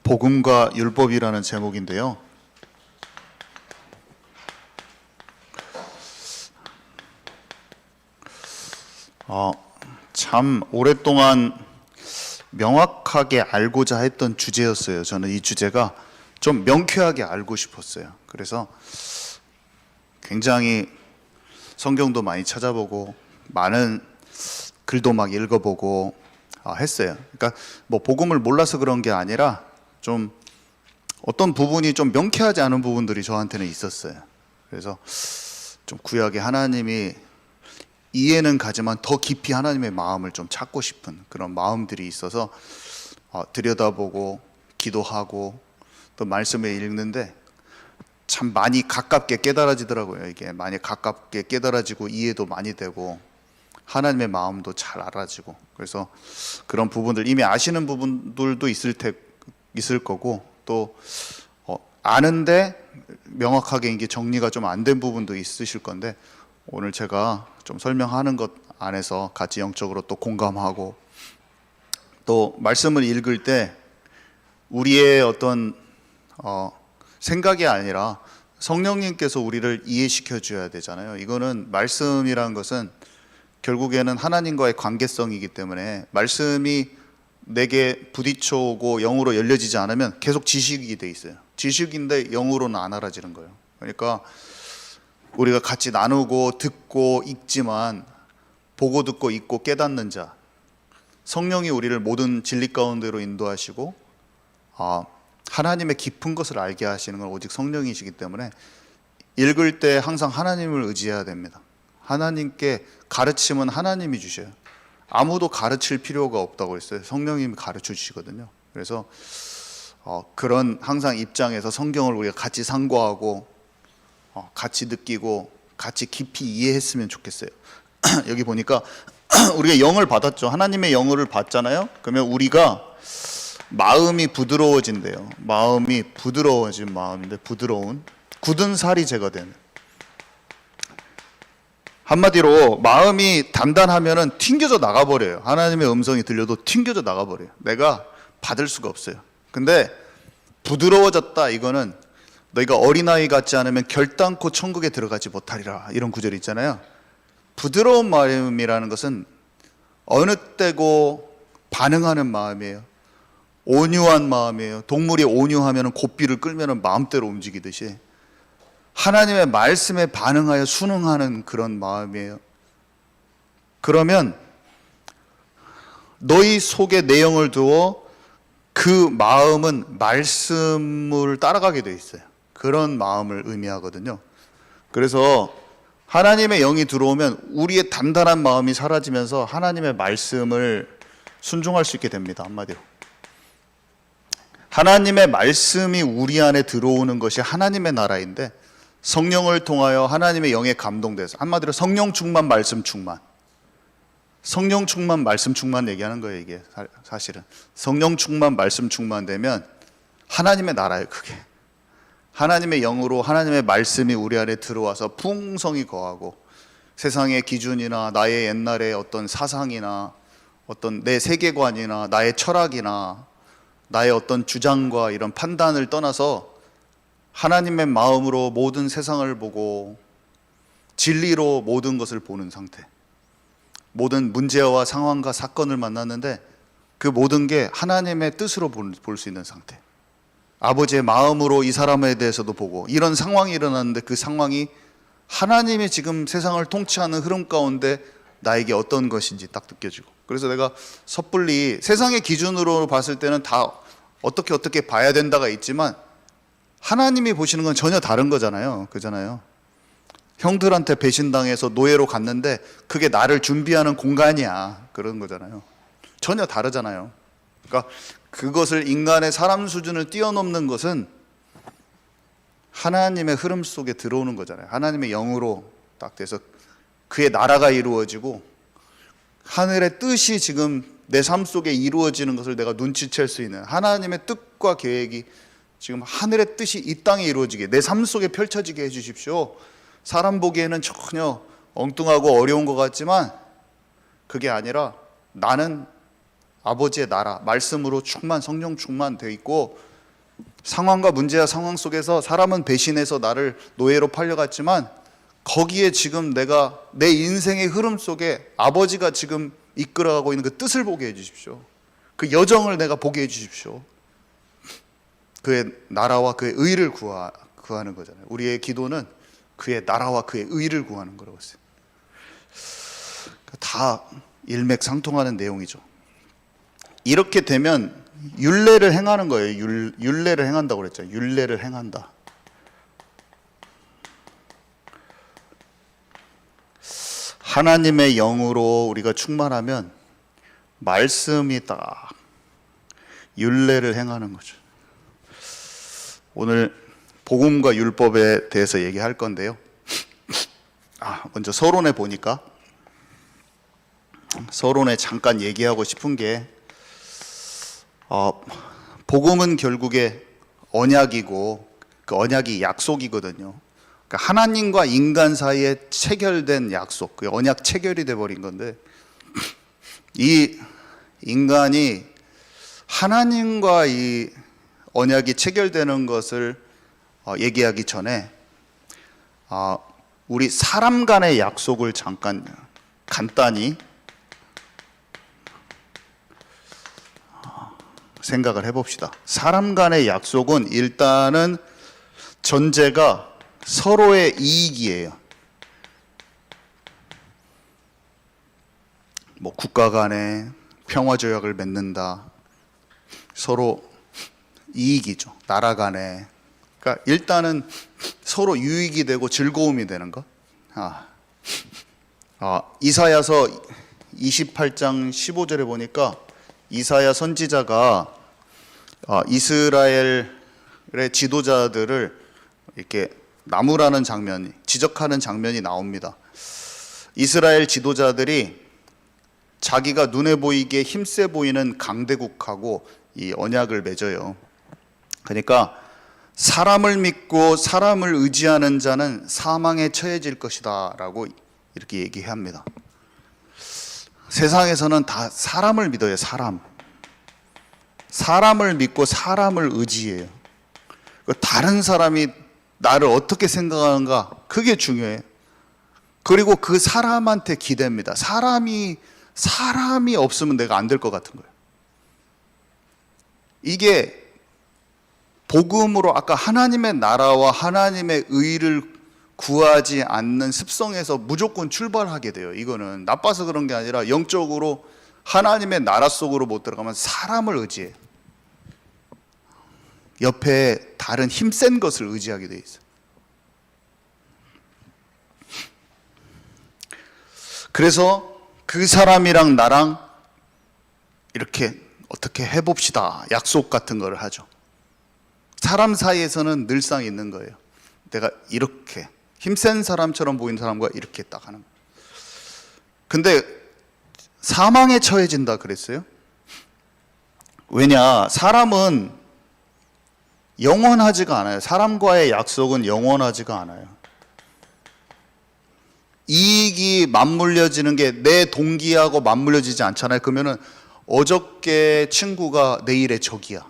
복음과 율법이라는 제목인데요. 참 오랫동안 명확하게 알고자 했던 주제였어요. 저는 이 주제가 좀 명쾌하게 알고 싶었어요. 그래서 굉장히 성경도 많이 찾아보고 많은 글도 막 읽어보고 했어요. 그러니까 뭐 복음을 몰라서 그런 게 아니라 좀 어떤 부분이 좀 명쾌하지 않은 부분들이 저한테는 있었어요. 그래서 좀 구약의 하나님이 이해는 가지만 더 깊이 하나님의 마음을 좀 찾고 싶은 그런 마음들이 있어서 들여다보고 기도하고 또 말씀을 읽는데 참 많이 가깝게 깨달아지더라고요. 이게 많이 가깝게 깨달아지고 이해도 많이 되고 하나님의 마음도 잘 알아지고, 그래서 그런 부분들 이미 아시는 부분들도 있을 거고, 또 아는데 명확하게 이게 정리가 좀 안 된 부분도 있으실 건데, 오늘 제가 좀 설명하는 것 안에서 같이 영적으로 또 공감하고, 또 말씀을 읽을 때 우리의 어떤 생각이 아니라 성령님께서 우리를 이해시켜 줘야 되잖아요. 이거는 말씀이라는 것은 결국에는 하나님과의 관계성이기 때문에 말씀이 내게 부딪혀 오고 영으로 열려지지 않으면 계속 지식이 돼 있어요. 지식인데 영으로는 안 알아지는 거예요. 그러니까 우리가 같이 나누고 듣고 읽지만 보고 듣고 읽고 깨닫는 자, 성령이 우리를 모든 진리 가운데로 인도하시고 하나님의 깊은 것을 알게 하시는 건 오직 성령이시기 때문에 읽을 때 항상 하나님을 의지해야 됩니다. 하나님께 가르침은 하나님이 주셔요. 아무도 가르칠 필요가 없다고 했어요. 성령님이 가르쳐 주시거든요. 그래서 그런 항상 입장에서 성경을 우리가 같이 상고하고 같이 느끼고 같이 깊이 이해했으면 좋겠어요. 여기 보니까 우리가 영을 받았죠. 하나님의 영을 받잖아요. 그러면 우리가 마음이 부드러워진대요. 마음이 부드러워진 마음인데, 부드러운 굳은 살이 제거되는, 한마디로 마음이 단단하면은 튕겨져 나가버려요. 하나님의 음성이 들려도 튕겨져 나가버려요. 내가 받을 수가 없어요. 근데 부드러워졌다, 이거는 너희가 어린아이 같지 않으면 결단코 천국에 들어가지 못하리라, 이런 구절이 있잖아요. 부드러운 마음이라는 것은 어느 때고 반응하는 마음이에요. 온유한 마음이에요. 동물이 온유하면 고삐를 끌면 마음대로 움직이듯이 하나님의 말씀에 반응하여 순응하는 그런 마음이에요. 그러면 너희 속에 내 영을 두어 그 마음은 말씀을 따라가게 돼 있어요. 그런 마음을 의미하거든요. 그래서 하나님의 영이 들어오면 우리의 단단한 마음이 사라지면서 하나님의 말씀을 순종할 수 있게 됩니다. 한마디로 하나님의 말씀이 우리 안에 들어오는 것이 하나님의 나라인데, 성령을 통하여 하나님의 영에 감동돼서, 한마디로 성령 충만, 말씀 충만, 성령 충만, 말씀 충만 얘기하는 거예요. 이게 사실은 성령 충만, 말씀 충만 되면 하나님의 나라예요. 그게 하나님의 영으로 하나님의 말씀이 우리 안에 들어와서 풍성히 거하고, 세상의 기준이나 나의 옛날의 어떤 사상이나 어떤 내 세계관이나 나의 철학이나 나의 어떤 주장과 이런 판단을 떠나서 하나님의 마음으로 모든 세상을 보고 진리로 모든 것을 보는 상태, 모든 문제와 상황과 사건을 만났는데 그 모든 게 하나님의 뜻으로 볼 수 있는 상태, 아버지의 마음으로 이 사람에 대해서도 보고, 이런 상황이 일어났는데 그 상황이 하나님이 지금 세상을 통치하는 흐름 가운데 나에게 어떤 것인지 딱 느껴지고, 그래서 내가 섣불리 세상의 기준으로 봤을 때는 다 어떻게 봐야 된다가 있지만 하나님이 보시는 건 전혀 다른 거잖아요. 그잖아요. 형들한테 배신당해서 노예로 갔는데 그게 나를 준비하는 공간이야, 그런 거잖아요. 전혀 다르잖아요. 그러니까 그것을 인간의 사람 수준을 뛰어넘는 것은 하나님의 흐름 속에 들어오는 거잖아요. 하나님의 영으로 딱 돼서 그의 나라가 이루어지고 하늘의 뜻이 지금 내 삶 속에 이루어지는 것을 내가 눈치챌 수 있는 하나님의 뜻과 계획이 지금 하늘의 뜻이 이 땅에 이루어지게, 내 삶 속에 펼쳐지게 해주십시오. 사람 보기에는 전혀 엉뚱하고 어려운 것 같지만 그게 아니라 나는 아버지의 나라, 말씀으로 충만, 성령 충만되어 있고 상황과 문제와 상황 속에서 사람은 배신해서 나를 노예로 팔려갔지만 거기에 지금 내가 내 인생의 흐름 속에 아버지가 지금 이끌어가고 있는 그 뜻을 보게 해주십시오. 그 여정을 내가 보게 해주십시오. 그의 나라와 그의 의를 구하는 거잖아요. 우리의 기도는 그의 나라와 그의 의를 구하는 거라고 했어요. 다 일맥상통하는 내용이죠. 이렇게 되면 율례를 행하는 거예요. 율례를 행한다고 그랬죠. 율례를 행한다. 하나님의 영으로 우리가 충만하면 말씀이 딱 율례를 행하는 거죠. 오늘 복음과 율법에 대해서 얘기할 건데요. 먼저 서론에 보니까 서론에 잠깐 얘기하고 싶은 게 복음은 결국에 언약이고 그 언약이 약속이거든요. 그러니까 하나님과 인간 사이에 체결된 약속, 그 언약 체결이 돼버린 건데 이 인간이 하나님과 이 언약이 체결되는 것을 얘기하기 전에 우리 사람 간의 약속을 잠깐 간단히 생각을 해봅시다. 사람 간의 약속은 일단은 전제가 서로의 이익이에요. 뭐 국가 간에 평화조약을 맺는다. 서로 이익이죠. 나라 간에. 그러니까 일단은 서로 유익이 되고 즐거움이 되는 것. 이사야서 28장 15절에 보니까 이사야 선지자가 이스라엘의 지도자들을 이렇게 나무라는 장면이, 지적하는 장면이 나옵니다. 이스라엘 지도자들이 자기가 눈에 보이기에 힘세 보이는 강대국하고 이 언약을 맺어요. 그러니까 사람을 믿고 사람을 의지하는 자는 사망에 처해질 것이다 라고 이렇게 얘기합니다. 세상에서는 다 사람을 믿어요. 사람을 믿고 사람을 의지해요. 다른 사람이 나를 어떻게 생각하는가, 그게 중요해요. 그리고 그 사람한테 기대입니다. 사람이 없으면 내가 안 될 것 같은 거예요. 이게 복음으로 아까 하나님의 나라와 하나님의 의를 구하지 않는 습성에서 무조건 출발하게 돼요. 이거는 나빠서 그런 게 아니라 영적으로 하나님의 나라 속으로 못 들어가면 사람을 의지해요. 옆에 다른 힘센 것을 의지하게 돼 있어요. 그래서 그 사람이랑 나랑 이렇게 어떻게 해봅시다. 약속 같은 걸 하죠. 사람 사이에서는 늘상 있는 거예요. 내가 이렇게 힘센 사람처럼 보이는 사람과 이렇게 딱 하는 거예요. 근데 사망에 처해진다 그랬어요. 왜냐, 사람은 영원하지가 않아요. 사람과의 약속은 영원하지가 않아요. 이익이 맞물려지는 게 내 동기하고 맞물려지지 않잖아요. 그러면은 어저께 친구가 내일의 적이야.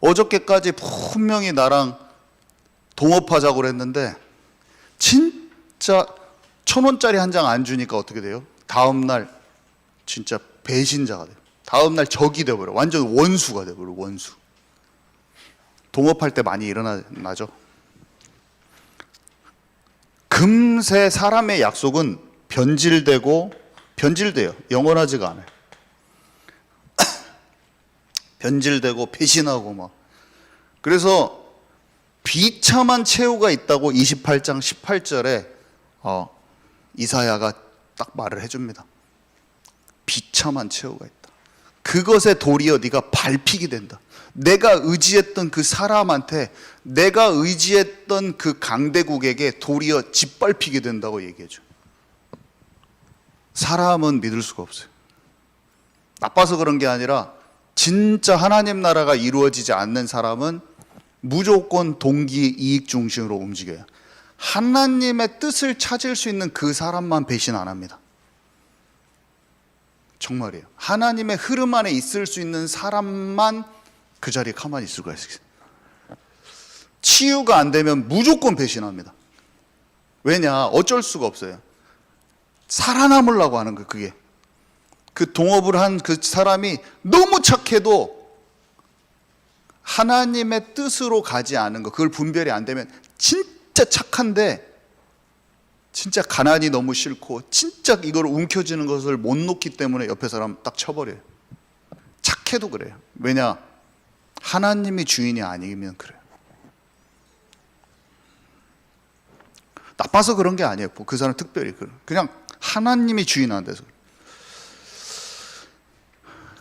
어저께까지 분명히 나랑 동업하자고 그랬는데 진짜 1,000원짜리 한 장 안 주니까 어떻게 돼요? 다음날 진짜 배신자가 돼요. 다음날 적이 돼버려. 완전 원수가 돼버려. 원수. 동업할 때 많이 일어나죠. 금세 사람의 약속은 변질돼요. 영원하지가 않아요. 변질되고 배신하고 막. 그래서 비참한 최후가 있다고 28장 18절에 이사야가 딱 말을 해줍니다. 비참한 최후가 있다. 그것에 도리어 네가 밟히게 된다. 내가 의지했던 그 사람한테, 내가 의지했던 그 강대국에게 도리어 짓밟히게 된다고 얘기해줘. 사람은 믿을 수가 없어요. 나빠서 그런 게 아니라 진짜 하나님 나라가 이루어지지 않는 사람은 무조건 동기 이익 중심으로 움직여요. 하나님의 뜻을 찾을 수 있는 그 사람만 배신 안 합니다. 정말이에요. 하나님의 흐름 안에 있을 수 있는 사람만 그 자리에 가만히 있을 수가 있어요. 치유가 안 되면 무조건 배신합니다. 왜냐? 어쩔 수가 없어요. 살아남으려고 하는 거예요. 그게 그 동업을 한 그 사람이 너무 착해도 하나님의 뜻으로 가지 않은 거, 그걸 분별이 안 되면 진짜 착한데 진짜 가난이 너무 싫고 진짜 이걸 움켜쥐는 것을 못 놓기 때문에 옆에 사람 딱 쳐버려요. 착해도 그래요. 왜냐? 하나님이 주인이 아니면 그래요. 나빠서 그런 게 아니에요. 그 사람 특별히 그냥 하나님이 주인한 데서.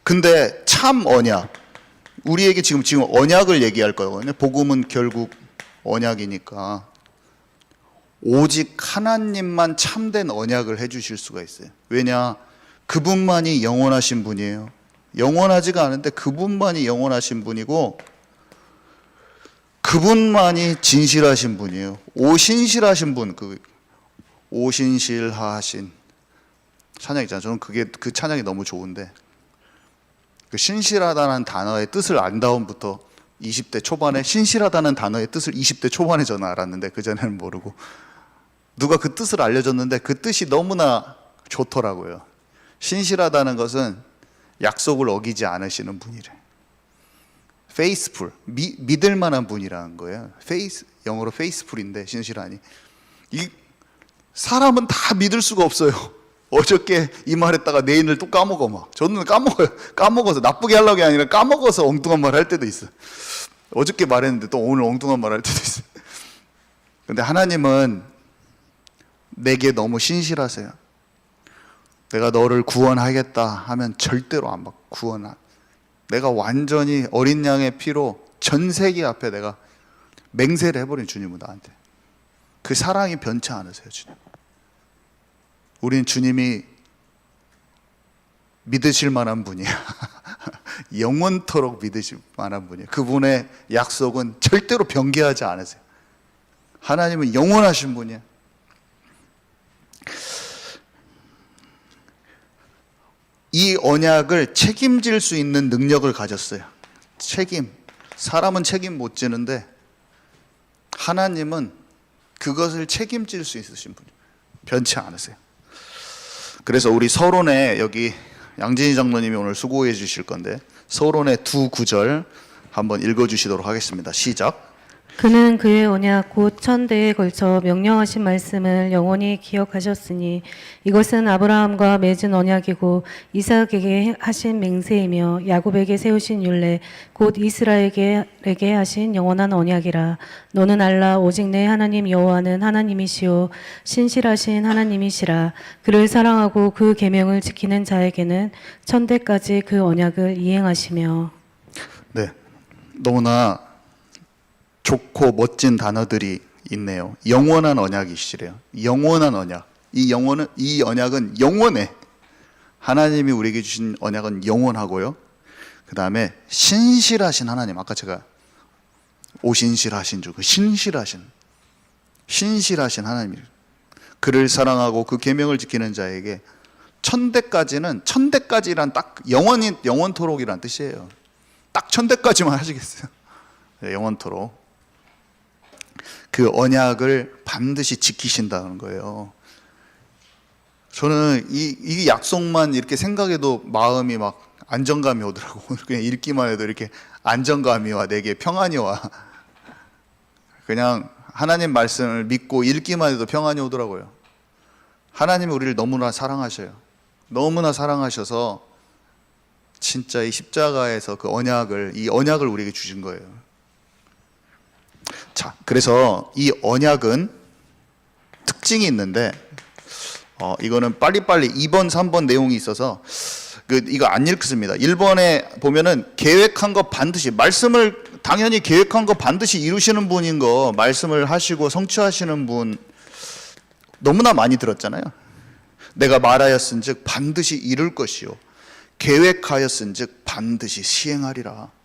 근데 참 언약, 우리에게 지금 언약을 얘기할 거거든요. 복음은 결국 언약이니까 오직 하나님만 참된 언약을 해주실 수가 있어요. 왜냐? 그분만이 영원하신 분이에요. 영원하지가 않은데 그분만이 영원하신 분이고 그분만이 진실하신 분이에요. 오신실하신 분, 그 오신실하신 찬양 있잖아요. 저는 그 찬양이 너무 좋은데, 그 신실하다는 단어의 뜻을 안 다음부터 20대 초반에 신실하다는 단어의 뜻을 20대 초반에 저는 알았는데 그전에는 모르고, 누가 그 뜻을 알려줬는데 그 뜻이 너무나 좋더라고요. 신실하다는 것은 약속을 어기지 않으시는 분이래. faithful, 믿을 만한 분이라는 거예요. 영어로 faithful인데 신실하니. 이 사람은 다 믿을 수가 없어요. 어저께 이 말했다가 내일을 또 까먹어 막. 저는 까먹어서 나쁘게 하려고 게 아니라 까먹어서 엉뚱한 말 할 때도 있어. 어저께 말했는데 또 오늘 엉뚱한 말 할 때도 있어. 근데 하나님은 내게 너무 신실하세요. 내가 너를 구원하겠다 하면 절대로 안 받고 내가 완전히 어린 양의 피로 전 세계 앞에 내가 맹세를 해버린 주님은 나한테. 그 사랑이 변치 않으세요, 주님. 우린 주님이 믿으실 만한 분이야. 영원토록 믿으실 만한 분이에요. 그분의 약속은 절대로 변개하지 않으세요. 하나님은 영원하신 분이야. 이 언약을 책임질 수 있는 능력을 가졌어요. 사람은 책임 못 지는데 하나님은 그것을 책임질 수 있으신 분이에요. 변치 않으세요. 그래서 우리 서론에, 여기 양진희 장로님이 오늘 수고해 주실 건데 서론의 두 구절 한번 읽어주시도록 하겠습니다. 시작. 그는 그의 언약 곧 천대에 걸쳐 명령하신 말씀을 영원히 기억하셨으니 이것은 아브라함과 맺은 언약이고 이삭에게 하신 맹세이며 야곱에게 세우신 율례 곧 이스라엘에게 하신 영원한 언약이라. 너는 알라 오직 내 하나님 여호와는 하나님이시오 신실하신 하나님이시라. 그를 사랑하고 그 계명을 지키는 자에게는 천대까지 그 언약을 이행하시며. 네, 너무나 좋고 멋진 단어들이 있네요. 영원한 언약이시래요. 영원한 언약. 이 언약은 영원해. 하나님이 우리에게 주신 언약은 영원하고요. 그 다음에 신실하신 하나님. 아까 제가 오신실하신 줄, 신실하신 하나님. 그를 사랑하고 그 계명을 지키는 자에게 천대까지란 딱 영원토록이란 뜻이에요. 딱 천대까지만 하시겠어요. 영원토록. 그 언약을 반드시 지키신다는 거예요. 저는 이 약속만 이렇게 생각해도 마음이 막 안정감이 오더라고. 그냥 읽기만 해도 이렇게 안정감이 와, 내게 평안이 와. 그냥 하나님 말씀을 믿고 읽기만 해도 평안이 오더라고요. 하나님이 우리를 너무나 사랑하셔요. 너무나 사랑하셔서 진짜 이 십자가에서 이 언약을 우리에게 주신 거예요. 자, 그래서 이 언약은 특징이 있는데, 이거는 빨리빨리 2번, 3번 내용이 있어서 이거 안 읽습니다. 1번에 보면은 계획한 거 반드시, 말씀을 당연히 계획한 거 반드시 이루시는 분인 거 말씀을 하시고 성취하시는 분 너무나 많이 들었잖아요. 내가 말하였은즉 반드시 이룰 것이요 계획하였은즉 반드시 시행하리라.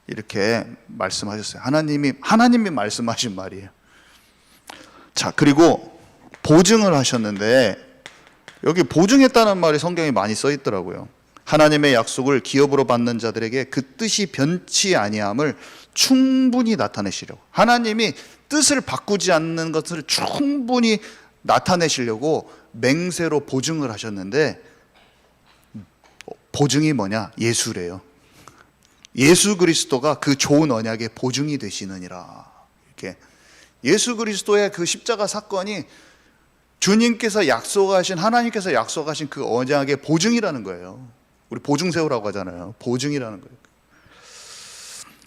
이렇게 말씀하셨어요. 하나님이 말씀하신 말이에요. 자, 그리고 보증을 하셨는데 여기 보증했다는 말이 성경에 많이 써 있더라고요. 하나님의 약속을 기업으로 받는 자들에게 그 뜻이 변치 아니함을 충분히 나타내시려고, 하나님이 뜻을 바꾸지 않는 것을 충분히 나타내시려고 맹세로 보증을 하셨는데, 보증이 뭐냐? 예수래요. 예수 그리스도가 그 좋은 언약의 보증이 되시느니라. 이렇게 예수 그리스도의 그 십자가 사건이 주님께서 약속하신, 하나님께서 약속하신 그 언약의 보증이라는 거예요. 우리 보증 세우라고 하잖아요. 보증이라는 거예요.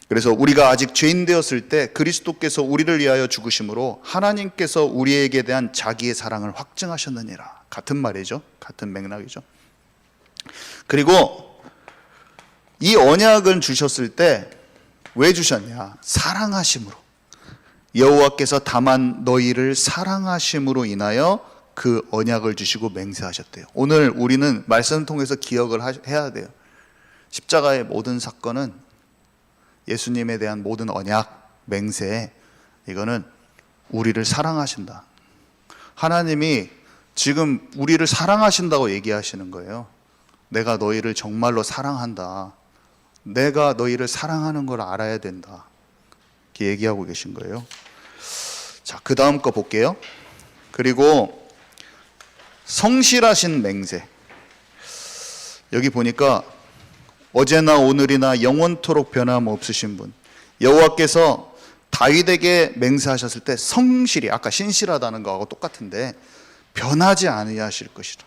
그래서 우리가 아직 죄인 되었을 때 그리스도께서 우리를 위하여 죽으심으로 하나님께서 우리에게 대한 자기의 사랑을 확증하셨느니라. 같은 말이죠. 같은 맥락이죠. 그리고 이 언약을 주셨을 때 왜 주셨냐? 사랑하심으로. 여호와께서 다만 너희를 사랑하심으로 인하여 그 언약을 주시고 맹세하셨대요. 오늘 우리는 말씀을 통해서 기억을 해야 돼요. 십자가의 모든 사건은 예수님에 대한 모든 언약, 맹세, 이거는 우리를 사랑하신다. 하나님이 지금 우리를 사랑하신다고 얘기하시는 거예요. 내가 너희를 정말로 사랑한다. 내가 너희를 사랑하는 걸 알아야 된다. 이렇게 얘기하고 계신 거예요. 자, 그 다음 거 볼게요. 그리고 성실하신 맹세. 여기 보니까 어제나 오늘이나 영원토록 변함없으신 분, 여호와께서 다윗에게 맹세하셨을 때 성실히, 아까 신실하다는 거하고 똑같은데 변하지 아니하실 것이라.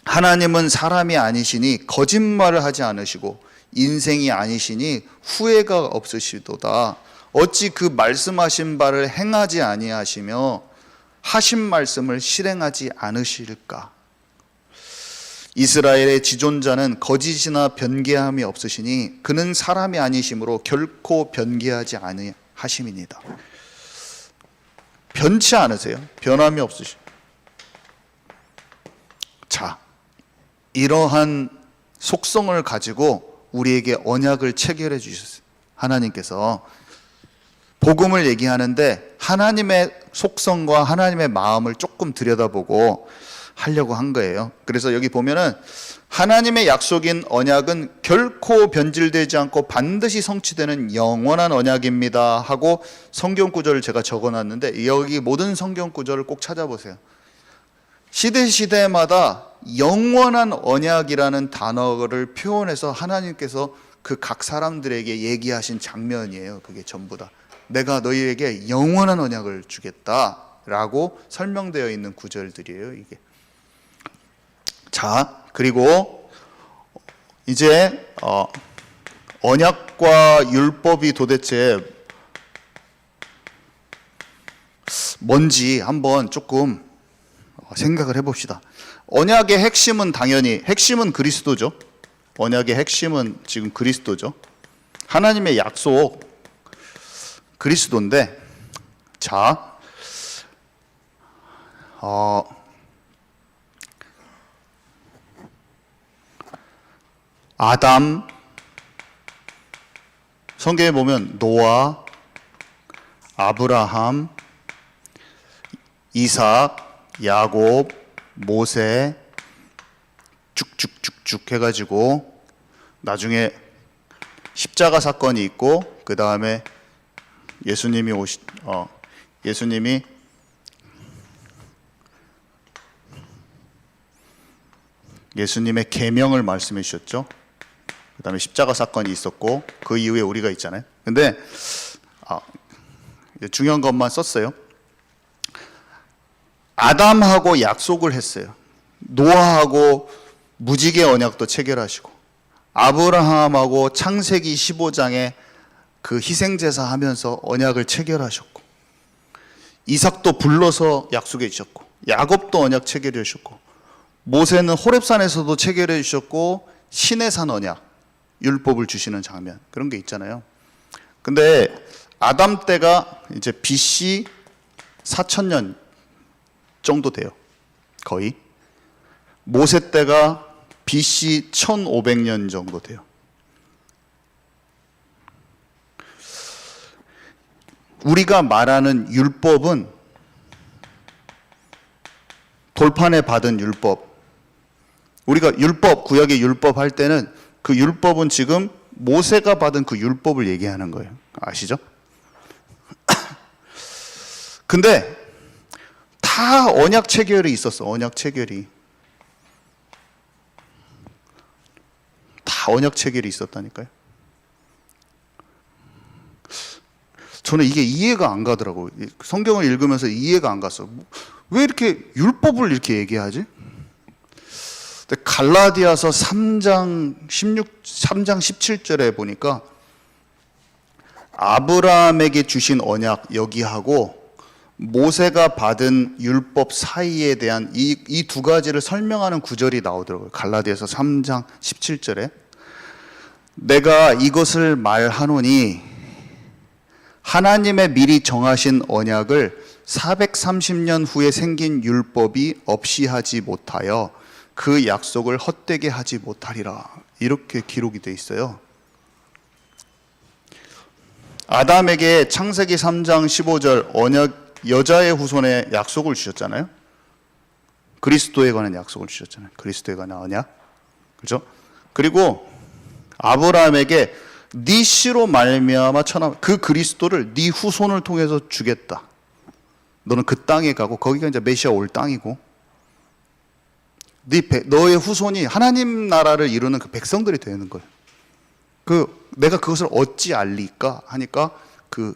하나님은 사람이 아니시니 거짓말을 하지 않으시고 인생이 아니시니 후회가 없으시도다. 어찌 그 말씀하신 바를 행하지 아니하시며 하신 말씀을 실행하지 않으실까? 이스라엘의 지존자는 거짓이나 변개함이 없으시니 그는 사람이 아니시므로 결코 변개하지 아니하심이니이다. 변치 않으세요. 변함이 없으시. 자, 이러한 속성을 가지고 우리에게 언약을 체결해 주셨어요. 하나님께서 복음을 얘기하는데 하나님의 속성과 하나님의 마음을 조금 들여다보고 하려고 한 거예요. 그래서 여기 보면은 하나님의 약속인 언약은 결코 변질되지 않고 반드시 성취되는 영원한 언약입니다 하고 성경 구절을 제가 적어놨는데, 여기 모든 성경 구절을 꼭 찾아보세요. 시대마다 영원한 언약이라는 단어를 표현해서 하나님께서 그 각 사람들에게 얘기하신 장면이에요. 그게 전부 다 내가 너희에게 영원한 언약을 주겠다라고 설명되어 있는 구절들이에요, 이게. 자, 그리고 이제 언약과 율법이 도대체 뭔지 한번 조금 생각을 해봅시다. 언약의 핵심은 당연히, 핵심은 그리스도죠. 언약의 핵심은 지금 그리스도죠. 하나님의 약속 그리스도인데, 자, 아담, 성경에 보면 노아, 아브라함, 이삭, 야곱, 모세 쭉쭉쭉쭉 해가지고 나중에 십자가 사건이 있고, 그 다음에 예수님이 예수님의 계명을 말씀해 주셨죠. 그 다음에 십자가 사건이 있었고, 그 이후에 우리가 있잖아요. 근데 중요한 것만 썼어요. 아담하고 약속을 했어요. 노아하고 무지개 언약도 체결하시고, 아브라함하고 창세기 15장에 그 희생제사 하면서 언약을 체결하셨고, 이삭도 불러서 약속해 주셨고, 야곱도 언약 체결해 주셨고, 모세는 호렙산에서도 체결해 주셨고, 시내산 언약, 율법을 주시는 장면, 그런 게 있잖아요. 근데 아담 때가 이제 BC 4000년 정도 돼요. 거의. 모세 때가 BC 1500년 정도 돼요. 우리가 말하는 율법은, 돌판에 받은 율법, 우리가 율법, 구약의 율법 할 때는 그 율법은 지금 모세가 받은 그 율법을 얘기하는 거예요. 아시죠? 근데 다 언약 체결이 있었어. 언약 체결이. 다 언약 체결이 있었다니까요. 저는 이게 이해가 안 가더라고요. 성경을 읽으면서 이해가 안 갔어. 왜 이렇게 율법을 이렇게 얘기하지? 갈라디아서 3장 17절에 보니까 아브라함에게 주신 언약 여기하고 모세가 받은 율법 사이에 대한 이 두 가지를 설명하는 구절이 나오더라고요. 갈라디아서 3장 17절에 내가 이것을 말하노니 하나님의 미리 정하신 언약을 430년 후에 생긴 율법이 없이 하지 못하여 그 약속을 헛되게 하지 못하리라. 이렇게 기록이 돼 있어요. 아담에게 창세기 3장 15절 언약 여자의 후손에 약속을 주셨잖아요. 그리스도에 관한 약속을 주셨잖아요. 그리스도에 관한 언약. 그렇죠? 그리고 아브라함에게 네 씨로 말미암아 그 그리스도를 네 후손을 통해서 주겠다. 너는 그 땅에 가고 거기가 이제 메시아 올 땅이고 너의 후손이 하나님 나라를 이루는 그 백성들이 되는 거예요. 내가 그것을 어찌 알리까 하니까 그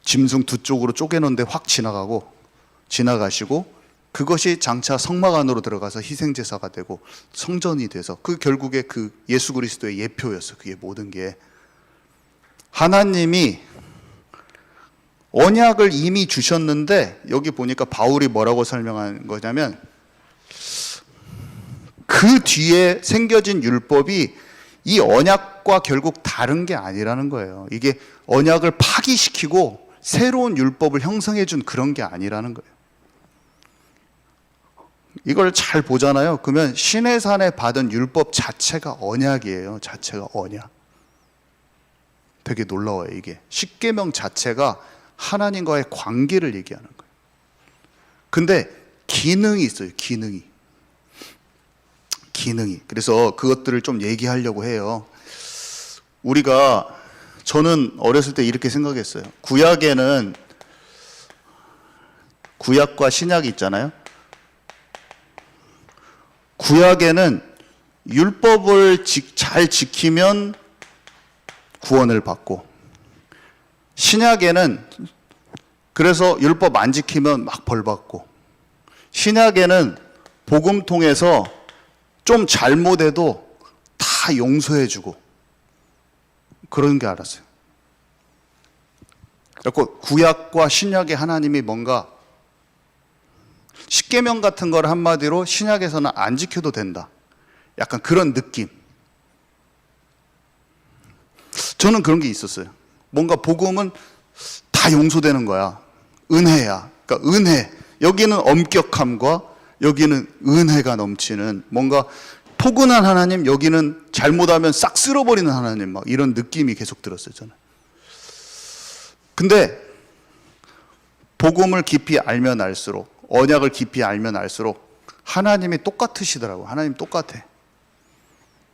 짐승 두 쪽으로 쪼개놓은데 확 지나가시고 그것이 장차 성막 안으로 들어가서 희생제사가 되고 성전이 돼서 그 결국에 그 예수 그리스도의 예표였어. 그게 모든 게 하나님이 언약을 이미 주셨는데 여기 보니까 바울이 뭐라고 설명한 거냐면 그 뒤에 생겨진 율법이 이 언약과 결국 다른 게 아니라는 거예요. 이게 언약을 파기시키고 새로운 율법을 형성해 준 그런 게 아니라는 거예요. 이걸 잘 보잖아요. 그러면 시내산에 받은 율법 자체가 언약이에요. 자체가 언약. 되게 놀라워요. 이게 십계명 자체가 하나님과의 관계를 얘기하는 거예요. 근데 기능이 있어요. 기능이. 그래서 그것들을 좀 얘기하려고 해요. 저는 어렸을 때 이렇게 생각했어요. 구약에는 구약과 신약이 있잖아요. 구약에는 율법을 잘 지키면 구원을 받고, 신약에는 그래서 율법 안 지키면 막 벌 받고, 신약에는 복음 통해서 좀 잘못해도 다 용서해주고 그런 게 알았어요. 그래서 구약과 신약의 하나님이 뭔가 십계명 같은 걸 한마디로 신약에서는 안 지켜도 된다. 약간 그런 느낌. 저는 그런 게 있었어요. 뭔가 복음은 다 용서되는 거야. 은혜야. 그러니까 은혜. 여기는 엄격함과 여기는 은혜가 넘치는 뭔가 포근한 하나님, 여기는 잘못하면 싹 쓸어버리는 하나님, 막 이런 느낌이 계속 들었어요, 저는. 근데 복음을 깊이 알면 알수록, 언약을 깊이 알면 알수록 하나님이 똑같으시더라고요. 하나님 똑같아.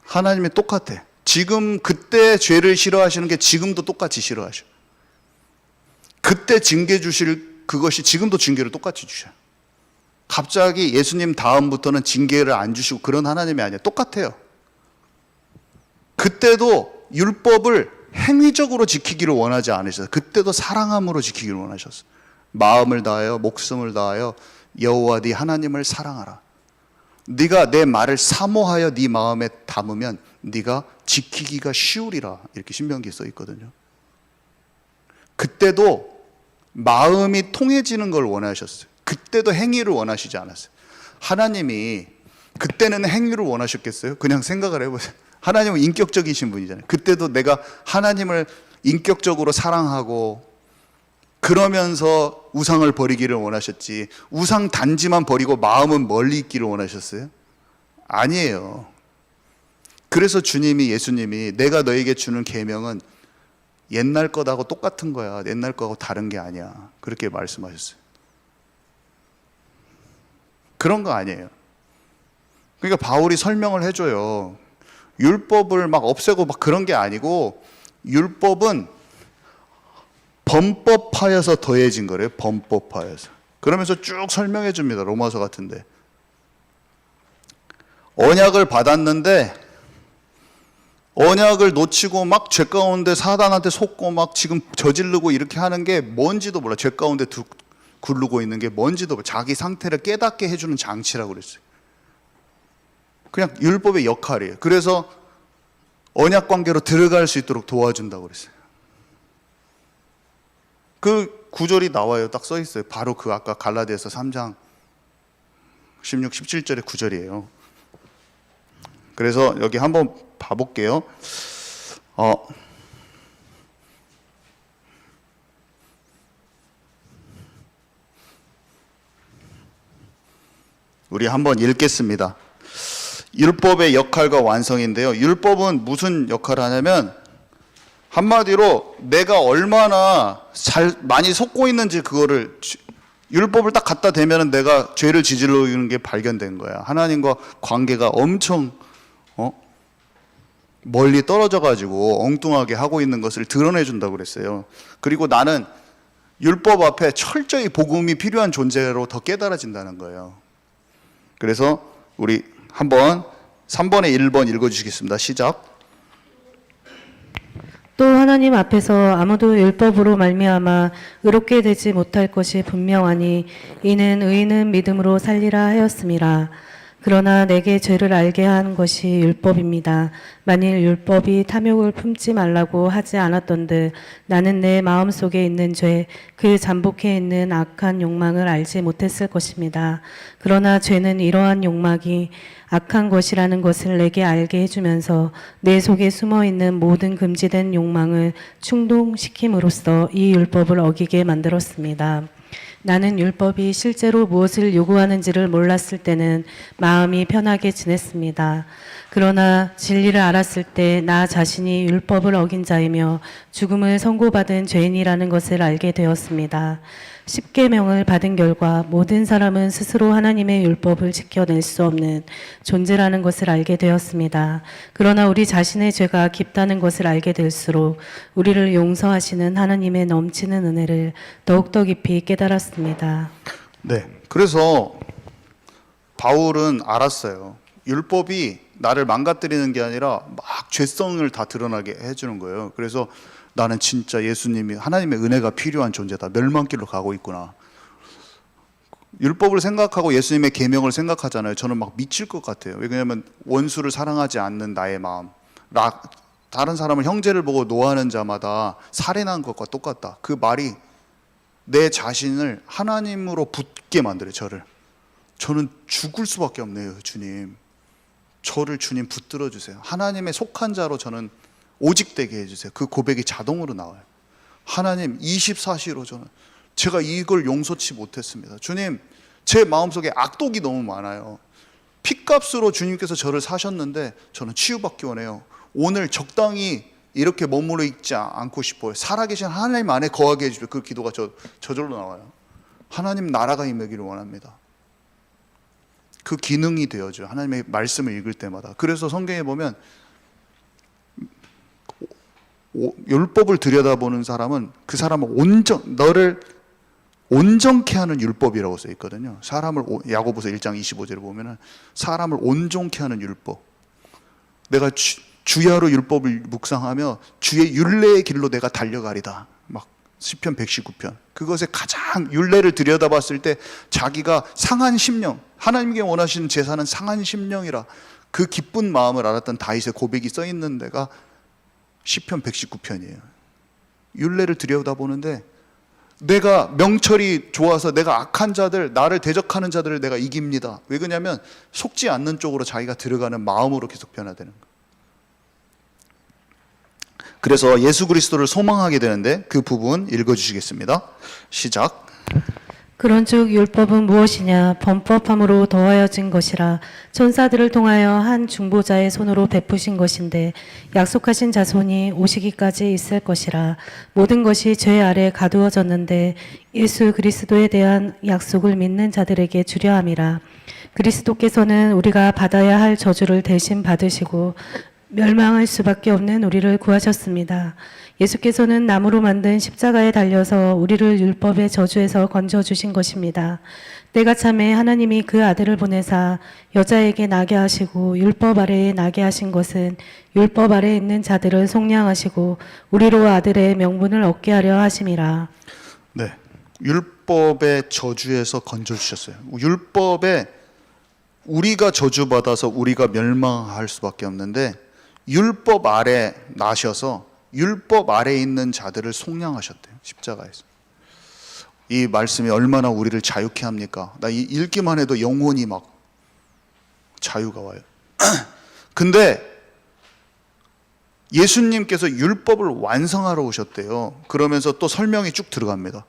하나님이 똑같아. 지금 그때 죄를 싫어하시는 게 지금도 똑같이 싫어하셔. 그때 징계 주실 그것이 지금도 징계를 똑같이 주셔. 갑자기 예수님 다음부터는 징계를 안 주시고 그런 하나님이 아니에요. 똑같아요. 그때도 율법을 행위적으로 지키기를 원하지 않으셨어요. 그때도 사랑함으로 지키기를 원하셨어요. 마음을 다하여 목숨을 다하여 여호와 네 하나님을 사랑하라. 네가 내 말을 사모하여 네 마음에 담으면 네가 지키기가 쉬우리라. 이렇게 신명기에 써 있거든요. 그때도 마음이 통해지는 걸 원하셨어요. 그때도 행위를 원하시지 않았어요. 하나님이 그때는 행위를 원하셨겠어요? 그냥 생각을 해보세요. 하나님은 인격적이신 분이잖아요. 그때도 내가 하나님을 인격적으로 사랑하고 그러면서 우상을 버리기를 원하셨지, 우상 단지만 버리고 마음은 멀리 있기를 원하셨어요? 아니에요. 그래서 예수님이 내가 너에게 주는 계명은 옛날 것하고 똑같은 거야. 옛날 거하고 다른 게 아니야. 그렇게 말씀하셨어요. 그런 거 아니에요. 그러니까 바울이 설명을 해줘요. 율법을 막 없애고 막 그런 게 아니고 율법은 범법하여서 더해진 거래요. 범법하여서. 그러면서 쭉 설명해 줍니다. 로마서 같은데. 언약을 받았는데 언약을 놓치고 막 죄 가운데 사단한테 속고 막 지금 저지르고 이렇게 하는 게 뭔지도 몰라. 죄 가운데 굴르고 있는 게 뭔지도 몰라. 자기 상태를 깨닫게 해주는 장치라고 그랬어요. 그냥 율법의 역할이에요. 그래서 언약 관계로 들어갈 수 있도록 도와준다고 그랬어요. 그 구절이 나와요. 딱 써 있어요. 바로 그 아까 갈라디아서 3장 16, 17절의 구절이에요. 그래서 여기 한번 봐볼게요. 우리 한번 읽겠습니다. 율법의 역할과 완성인데요. 율법은 무슨 역할을 하냐면 한마디로 내가 얼마나 많이 속고 있는지 그거를 율법을 딱 갖다 대면은 내가 죄를 저지르는 게 발견된 거야. 하나님과 관계가 엄청 멀리 떨어져 가지고 엉뚱하게 하고 있는 것을 드러내 준다고 그랬어요. 그리고 나는 율법 앞에 철저히 복음이 필요한 존재로 더 깨달아진다는 거예요. 그래서 우리 한번 3번에 1번 읽어주시겠습니다. 시작. 또 하나님 앞에서 아무도 율법으로 말미암아 의롭게 되지 못할 것이 분명하니 이는 의인은 믿음으로 살리라 하였음이라. 그러나 내게 죄를 알게 한 것이 율법입니다. 만일 율법이 탐욕을 품지 말라고 하지 않았던듯 나는 내 마음속에 있는 죄, 그 잠복해 있는 악한 욕망을 알지 못했을 것입니다. 그러나 죄는 이러한 욕망이 악한 것이라는 것을 내게 알게 해주면서 내 속에 숨어있는 모든 금지된 욕망을 충동시킴으로써 이 율법을 어기게 만들었습니다. 나는 율법이 실제로 무엇을 요구하는지를 몰랐을 때는 마음이 편하게 지냈습니다. 그러나 진리를 알았을 때 나 자신이 율법을 어긴 자이며 죽음을 선고받은 죄인이라는 것을 알게 되었습니다. 십계명을 받은 결과 모든 사람은 스스로 하나님의 율법을 지켜낼 수 없는 존재라는 것을 알게 되었습니다. 그러나 우리 자신의 죄가 깊다는 것을 알게 될수록 우리를 용서하시는 하나님의 넘치는 은혜를 더욱더 깊이 깨달았습니다. 네. 그래서 바울은 알았어요. 율법이 나를 망가뜨리는 게 아니라 막 죄성을 다 드러나게 해주는 거예요. 그래서 나는 진짜 예수님이 하나님의 은혜가 필요한 존재다. 멸망길로 가고 있구나. 율법을 생각하고 예수님의 계명을 생각하잖아요. 저는 막 미칠 것 같아요. 왜냐하면 원수를 사랑하지 않는 나의 마음, 다른 사람을 형제를 보고 노하는 자마다 살인한 것과 똑같다. 그 말이 내 자신을 하나님으로 붙게 만들어요. 저는 죽을 수밖에 없네요. 주님, 저를 주님 붙들어 주세요. 하나님의 속한 자로 저는 오직 되게 해주세요. 그 고백이 자동으로 나와요. 하나님, 24시로 저는 제가 이걸 용서치 못했습니다. 주님, 제 마음속에 악독이 너무 많아요. 핏값으로 주님께서 저를 사셨는데 저는 치유받기 원해요. 오늘 적당히 이렇게 머무르 있지 않고 싶어요. 살아계신 하나님 안에 거하게 해주세요. 그 기도가 저절로 나와요. 하나님 나라가 임하기를 원합니다. 그 기능이 되어줘요. 하나님의 말씀을 읽을 때마다. 그래서 성경에 보면 율법을 들여다보는 사람은 그 사람을 너를 온전케 하는 율법이라고 써 있거든요. 사람을 야고보서 1장 25절에 보면은 사람을 온전케 하는 율법. 내가 주야로 율법을 묵상하며 주의 율례의 길로 내가 달려가리다. 막 시편 119편. 그것에 가장 율례를 들여다봤을 때 자기가 상한 심령, 하나님께 원하시는 제사는 상한 심령이라 그 기쁜 마음을 알았던 다윗의 고백이 써 있는 데가 시편 119편이에요. 율례를 들여다보는데 내가 명철이 좋아서 내가 악한 자들, 나를 대적하는 자들을 내가 이깁니다. 왜 그러냐면 속지 않는 쪽으로 자기가 들어가는 마음으로 계속 변화되는 거예요. 그래서 예수 그리스도를 소망하게 되는데 그 부분 읽어주시겠습니다. 시작. 그런즉 율법은 무엇이냐? 범법함으로 더하여진 것이라 천사들을 통하여 한 중보자의 손으로 베푸신 것인데 약속하신 자손이 오시기까지 있을 것이라. 모든 것이 죄 아래 가두어졌는데 예수 그리스도에 대한 약속을 믿는 자들에게 주려 함이라. 그리스도께서는 우리가 받아야 할 저주를 대신 받으시고 멸망할 수밖에 없는 우리를 구하셨습니다. 예수께서는 나무로 만든 십자가에 달려서 우리를 율법의 저주에서 건져주신 것입니다. 때가 참에 하나님이 그 아들을 보내사 여자에게 나게 하시고 율법 아래에 나게 하신 것은 율법 아래에 있는 자들을 속량하시고 우리로 아들의 명분을 얻게 하려 하심이라. 네, 율법의 저주에서 건져주셨어요. 율법에 우리가 저주받아서 우리가 멸망할 수밖에 없는데 율법 아래 나셔서 율법 아래 있는 자들을 속량하셨대요. 십자가에서. 이 말씀이 얼마나 우리를 자유케 합니까? 나 읽기만 해도 영혼이 막 자유가 와요. 근데 예수님께서 율법을 완성하러 오셨대요. 그러면서 또 설명이 쭉 들어갑니다.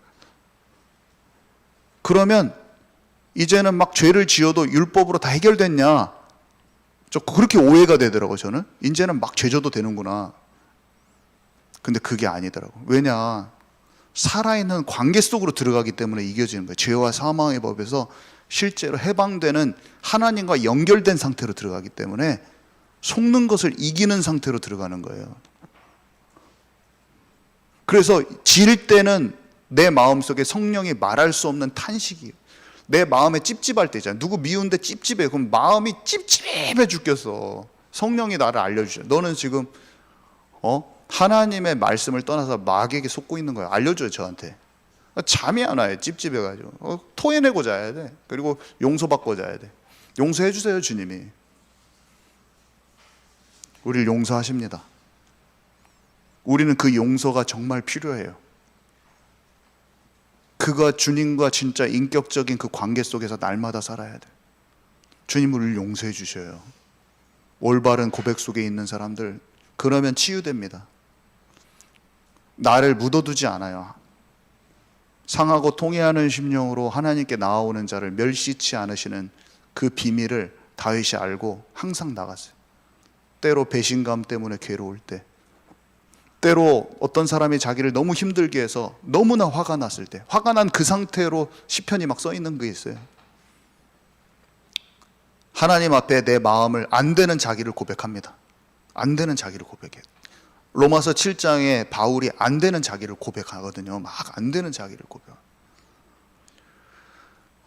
그러면 이제는 막 죄를 지어도 율법으로 다 해결됐냐? 저 그렇게 오해가 되더라고요, 저는. 이제는 막 죄져도 되는구나. 근데 그게 아니더라고. 왜냐? 살아있는 관계 속으로 들어가기 때문에 이겨지는 거예요. 죄와 사망의 법에서 실제로 해방되는 하나님과 연결된 상태로 들어가기 때문에 속는 것을 이기는 상태로 들어가는 거예요. 그래서 질 때는 내 마음속에 성령이 말할 수 없는 탄식이에요. 내 마음에 찝찝할 때 있잖아요. 누구 미운데 찝찝해요. 그럼 마음이 찝찝해 죽겠어. 성령이 나를 알려주죠. 너는 지금 하나님의 말씀을 떠나서 마귀에게 속고 있는 거예요. 알려줘요, 저한테. 잠이 안 와요, 찝찝해가지고. 토해내고 자야 돼. 그리고 용서받고 자야 돼. 용서해 주세요, 주님이. 우리를 용서하십니다. 우리는 그 용서가 정말 필요해요. 그가 주님과 진짜 인격적인 그 관계 속에서 날마다 살아야 돼. 주님 우리를 용서해 주셔요. 올바른 고백 속에 있는 사람들, 그러면 치유됩니다. 나를 묻어두지 않아요. 상하고 통해하는 심령으로 하나님께 나아오는 자를 멸시치 않으시는 그 비밀을 다윗이 알고 항상 나갔어요. 때로 배신감 때문에 괴로울 때, 때로 어떤 사람이 자기를 너무 힘들게 해서 너무나 화가 났을 때, 화가 난 그 상태로 시편이 막 써 있는 게 있어요. 하나님 앞에 내 마음을 안 되는 자기를 고백합니다. 안 되는 자기를 고백해요. 로마서 7장에 바울이 안 되는 자기를 고백하거든요. 막 안 되는 자기를 고백.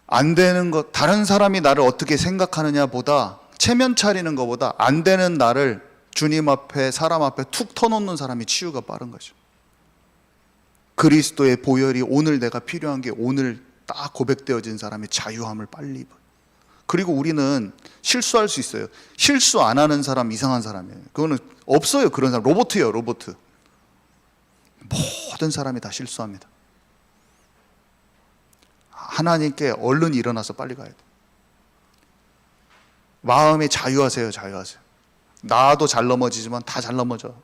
안 되는 것, 다른 사람이 나를 어떻게 생각하느냐 보다, 체면 차리는 것보다 안 되는 나를 주님 앞에, 사람 앞에 툭 터놓는 사람이 치유가 빠른 거죠. 그리스도의 보혈이 오늘 내가 필요한 게 오늘 딱 고백되어진 사람이 자유함을 빨리 입어요. 그리고 우리는 실수할 수 있어요. 실수 안 하는 사람 이상한 사람이에요. 그거는 없어요. 그런 사람. 로봇이에요, 로봇. 모든 사람이 다 실수합니다. 하나님께 얼른 일어나서 빨리 가야 돼요. 마음에 자유하세요, 자유하세요. 나도 잘 넘어지지만 다 잘 넘어져.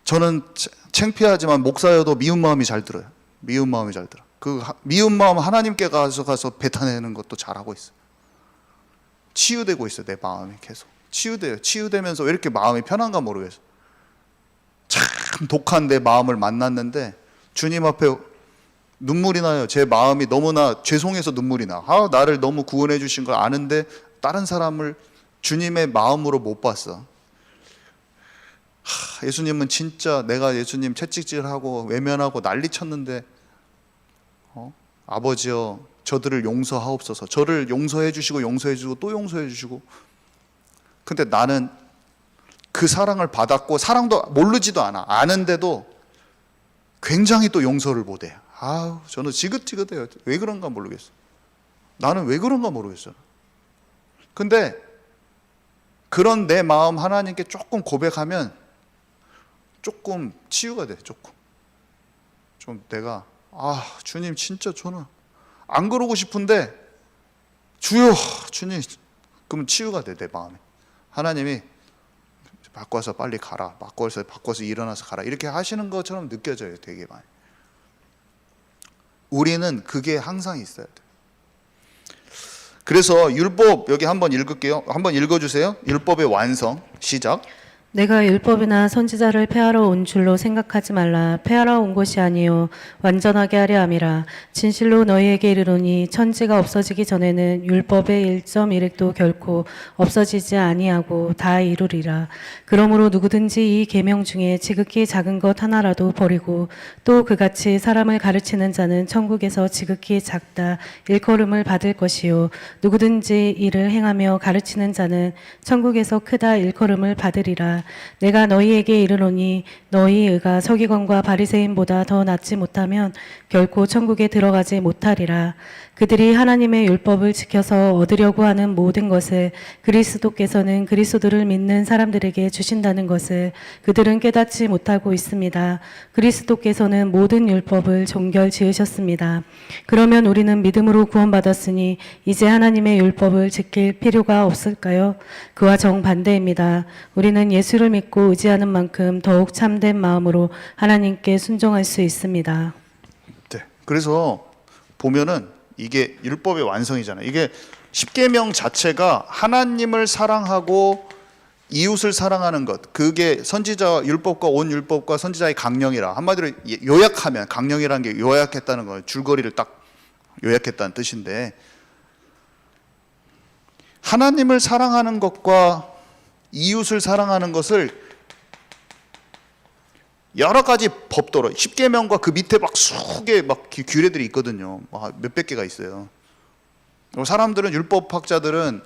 저는 창피하지만 목사여도 미운 마음이 잘 들어요. 미운 마음이 잘 들어. 그 미운 마음 하나님께 가서 뱉어내는 것도 잘하고 있어요. 치유되고 있어요. 내 마음이 계속 치유돼요. 치유되면서 왜 이렇게 마음이 편한가 모르겠어. 참 독한 내 마음을 만났는데 주님 앞에 눈물이 나요. 제 마음이 너무나 죄송해서 눈물이 나. 나를 너무 구원해 주신 걸 아는데 다른 사람을 주님의 마음으로 못 봤어. 예수님은 진짜 내가 예수님 채찍질하고 외면하고 난리 쳤는데 아버지여 저들을 용서하옵소서. 저를 용서해 주시고 용서해 주시고 또 용서해 주시고. 근데 나는 그 사랑을 받았고 사랑도 모르지도 않아. 아는데도 굉장히 또 용서를 못해. 저는 지긋지긋해요. 왜 그런가 모르겠어. 나는 왜 그런가 모르겠어. 근데 그런 내 마음 하나님께 조금 고백하면 조금 치유가 돼. 좀 내가 주님 진짜 저는 안 그러고 싶은데 주여 주님, 그러면 치유가 돼. 내 마음에 하나님이 바꿔서 빨리 가라, 바꿔서 일어나서 가라, 이렇게 하시는 것처럼 느껴져요. 되게 많이. 우리는 그게 항상 있어야 돼. 그래서 율법, 여기 한번 읽을게요. 한번 읽어주세요. 율법의 완성 시작. 내가 율법이나 선지자를 폐하러 온 줄로 생각하지 말라. 폐하러 온 것이 아니요 완전하게 하려 함이라. 진실로 너희에게 이르노니 천지가 없어지기 전에는 율법의 1.1획도 결코 없어지지 아니하고 다 이루리라. 그러므로 누구든지 이 계명 중에 지극히 작은 것 하나라도 버리고 또 그같이 사람을 가르치는 자는 천국에서 지극히 작다 일컬음을 받을 것이요 누구든지 이를 행하며 가르치는 자는 천국에서 크다 일컬음을 받으리라. 내가 너희에게 이르노니 너희 의가 서기관과 바리새인보다 더 낫지 못하면 결코 천국에 들어가지 못하리라. 그들이 하나님의 율법을 지켜서 얻으려고 하는 모든 것을 그리스도께서는 그리스도를 믿는 사람들에게 주신다는 것을 그들은 깨닫지 못하고 있습니다. 그리스도께서는 모든 율법을 종결 지으셨습니다. 그러면 우리는 믿음으로 구원받았으니 이제 하나님의 율법을 지킬 필요가 없을까요? 그와 정반대입니다. 우리는 예수를 믿고 의지하는 만큼 더욱 참된 마음으로 하나님께 순종할 수 있습니다. 네. 그래서 보면은 이게 율법의 완성이잖아요. 이게 십계명 자체가 하나님을 사랑하고 이웃을 사랑하는 것, 그게 선지자 율법과 온 율법과 선지자의 강령이라. 한마디로 요약하면 강령이라는 게 요약했다는 거예요. 줄거리를 딱 요약했다는 뜻인데, 하나님을 사랑하는 것과 이웃을 사랑하는 것을 여러 가지 법도로, 십계명과 그 밑에 막 수개 막 규례들이 있거든요. 몇백 개가 있어요. 사람들은, 율법학자들은,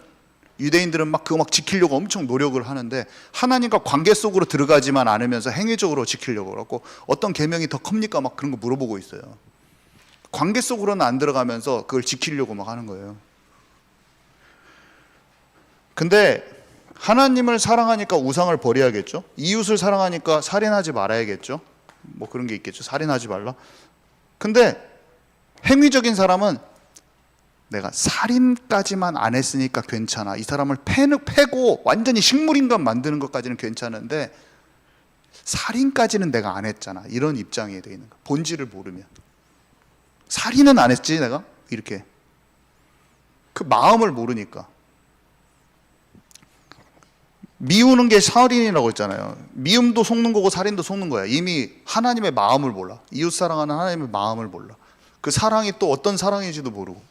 유대인들은 막 그거 막 지키려고 엄청 노력을 하는데, 하나님과 관계 속으로 들어가지만 않으면서 행위적으로 지키려고 그러고, 어떤 계명이 더 큽니까? 막 그런 거 물어보고 있어요. 관계 속으로는 안 들어가면서 그걸 지키려고 막 하는 거예요. 근데 하나님을 사랑하니까 우상을 버려야겠죠. 이웃을 사랑하니까 살인하지 말아야겠죠. 뭐 그런 게 있겠죠. 살인하지 말라. 근데 행위적인 사람은 내가 살인까지만 안 했으니까 괜찮아, 이 사람을 패고 완전히 식물인간 만드는 것까지는 괜찮은데 살인까지는 내가 안 했잖아, 이런 입장이 돼 있는 거야. 본질을 모르면. 살인은 안 했지 내가? 이렇게. 그 마음을 모르니까. 미우는 게 살인이라고 했잖아요. 미움도 속는 거고 살인도 속는 거야. 이미 하나님의 마음을 몰라. 이웃 사랑하는 하나님의 마음을 몰라. 그 사랑이 또 어떤 사랑인지도 모르고.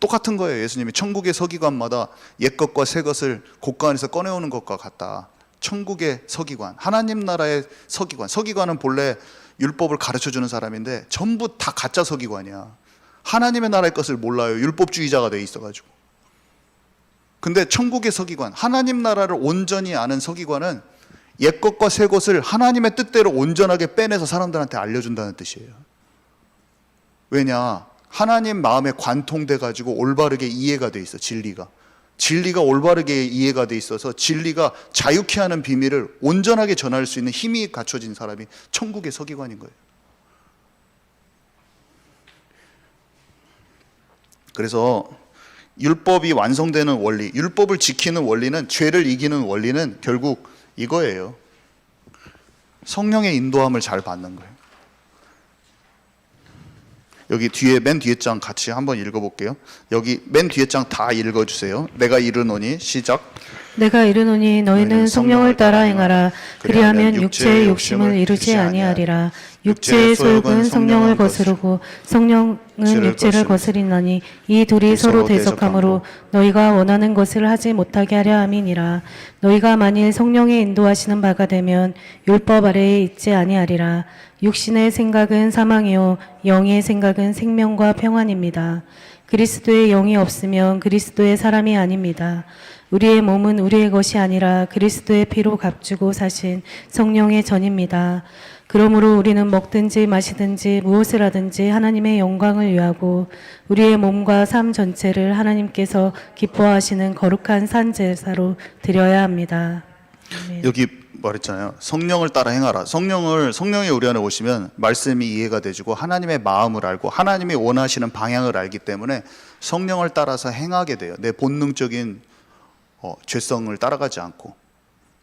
똑같은 거예요. 예수님이 천국의 서기관마다 옛것과 새것을 곳간에서 꺼내오는 것과 같다. 천국의 서기관, 하나님 나라의 서기관. 서기관은 본래 율법을 가르쳐주는 사람인데 전부 다 가짜 서기관이야. 하나님의 나라의 것을 몰라요. 율법주의자가 돼 있어가지고. 근데 천국의 서기관, 하나님 나라를 온전히 아는 서기관은 옛것과 새것을 하나님의 뜻대로 온전하게 빼내서 사람들한테 알려준다는 뜻이에요. 왜냐? 하나님 마음에 관통돼 가지고 올바르게 이해가 돼 있어. 진리가 올바르게 이해가 돼 있어서 진리가 자유케 하는 비밀을 온전하게 전할 수 있는 힘이 갖춰진 사람이 천국의 서기관인 거예요. 그래서 율법이 완성되는 원리, 율법을 지키는 원리는, 죄를 이기는 원리는 결국 이거예요. 성령의 인도함을 잘 받는 거예요. 여기 뒤에 맨 뒤에 장 같이 한번 읽어볼게요. 여기 맨 뒤에 장 다 읽어주세요. 내가 이르노니 시작. 내가 이르노니 너희는 성령을 따라 행하라. 그리하면 육체의 욕심을 이루지 아니하리라. 육체의 소욕은 성령을 거스르고 성령은 육체를 거스리나니 이 둘이 서로 대적하므로 너희가 원하는 것을 하지 못하게 하려 함이니라. 너희가 만일 성령의 인도하시는 바가 되면 율법 아래에 있지 아니하리라. 육신의 생각은 사망이요 영의 생각은 생명과 평안입니다. 그리스도의 영이 없으면 그리스도의 사람이 아닙니다. 우리의 몸은 우리의 것이 아니라 그리스도의 피로 값주고 사신 성령의 전입니다. 그러므로 우리는 먹든지 마시든지 무엇을 하든지 하나님의 영광을 위하고 우리의 몸과 삶 전체를 하나님께서 기뻐하시는 거룩한 산제사로 드려야 합니다. 아멘. 여기 말했잖아요. 성령을 따라 행하라. 성령이 우리 안에 오시면 말씀이 이해가 되지고 하나님의 마음을 알고 하나님이 원하시는 방향을 알기 때문에 성령을 따라서 행하게 돼요. 내 본능적인 죄성을 따라가지 않고.